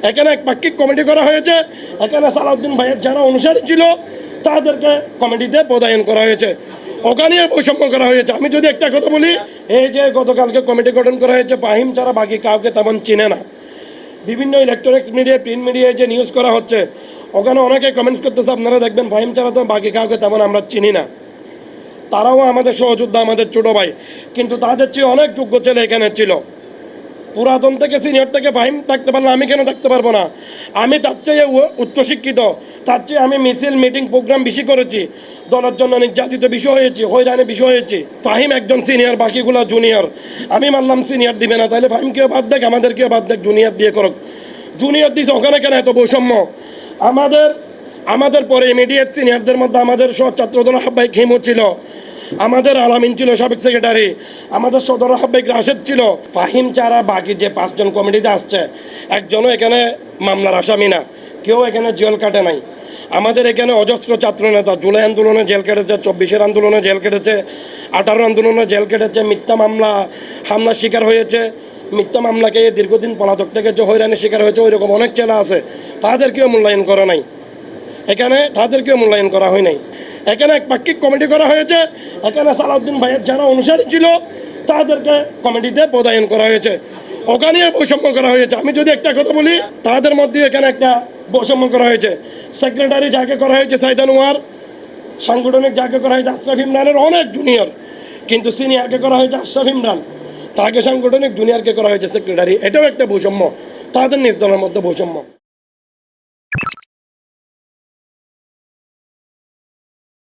এখানে একপাক্ষিক কমিটি করা হয়েছে। এখানে সালাউদ্দিন ভাইয়ের যারা অনুসারী ছিল তাদেরকে কমিটিতে পদায়ন করা হয়েছে, ওখানে বৈষম্য করা হয়েছে। আমি যদি একটা কথা বলি, এই যে গতকালকে কমিটি গঠন করা হয়েছে, ফাহিম ছাড়া বাকি কাউকে তেমন চিনে না। বিভিন্ন ইলেকট্রনিক্স মিডিয়া, প্রিন্ট মিডিয়ায় যে নিউজ করা হচ্ছে, ওখানে অনেকে কমেন্টস করতেছে, আপনারা দেখবেন ফাহিম ছাড়া তো বাকি কাউকে তেমন আমরা চিনি না। তারাও আমাদের সহযোদ্ধা, আমাদের ছোটো ভাই, কিন্তু তাদের চেয়ে অনেক যোগ্য ছেলে এখানে ছিল। পুরাতন থেকে সিনিয়র থেকে ফাহিম থাকতে পারলে আমি কেন থাকতে পারবো না? আমি তার চেয়ে উচ্চশিক্ষিত, তার চেয়ে আমি মিছিল মিটিং প্রোগ্রাম বেশি করেছি, দলের জন্য নির্যাতিত বিষয় হয়েছি, হয়রানি বিষয় হয়েছি। ফাহিম একজন সিনিয়র, বাকিগুলো জুনিয়র। আমি মানলাম সিনিয়র দিবে না, তাহলে ফাহিমকেও বাদ দেখ, আমাদেরকেও বাদ দেখ, জুনিয়র দিয়ে করুক। জুনিয়র দিছে, ওখানে কেন এত বৈষম্য? আমাদের পরে ইমিডিয়েট সিনিয়রদের মধ্যে আমাদের সহ ছাত্রদল আহ্বায়ক হিমু ছিল, আমাদের আলামিন ছিল সাবেক সেক্রেটারি, আমাদের সদর আহ্বায়ক রাশেদ ছিল। ফাহিম ছাড়া বাকি যে 5 জন কমিটিতে আসছে, একজনও এখানে মামলার আসামি না, কেউ এখানে জেল কাটে নাই। আমাদের এখানে অজস্র ছাত্র নেতা জুলাই আন্দোলনে জেল কেটেছে, 24-এর আন্দোলনে জেল কেটেছে, 18 আন্দোলনে জেল কেটেছে, মিথ্যা হামলার শিকার হয়েছে, মিথ্যা মামলাকে দীর্ঘদিন পলাতক থেকে যে হয়রানির শিকার হয়েছে, ওই রকম অনেক ছেলে আছে। তাদেরকেও মূল্যায়ন করা নাই, তাদেরকেও মূল্যায়ন করা হয় নাই। এখানে একপাক্ষিক কমিটি করা হয়েছে। এখানে সালাউদ্দিন ভাইয়ের যারা অনুসারী ছিল তাদেরকে কমিটিতে পদায়ন করা হয়েছে, ওখানে বৈষম্য করা হয়েছে। আমি যদি একটা কথা বলি, তাদের মধ্যে এখানে একটা বৈষম্য করা হয়েছে। সেক্রেটারি যাকে করা হয়েছে সাইদ আনোয়ার, সাংগঠনিক যাকে করা হয়েছে আশরাফ ইমরানের অনেক জুনিয়র, কিন্তু সিনিয়রকে করা হয়েছে আশরাফ ইমরান, তাকে সাংগঠনিক জুনিয়রকে করা হয়েছে সেক্রেটারি। এটাও একটা বৈষম্য, তাদের নিজ দলের মধ্যে বৈষম্য।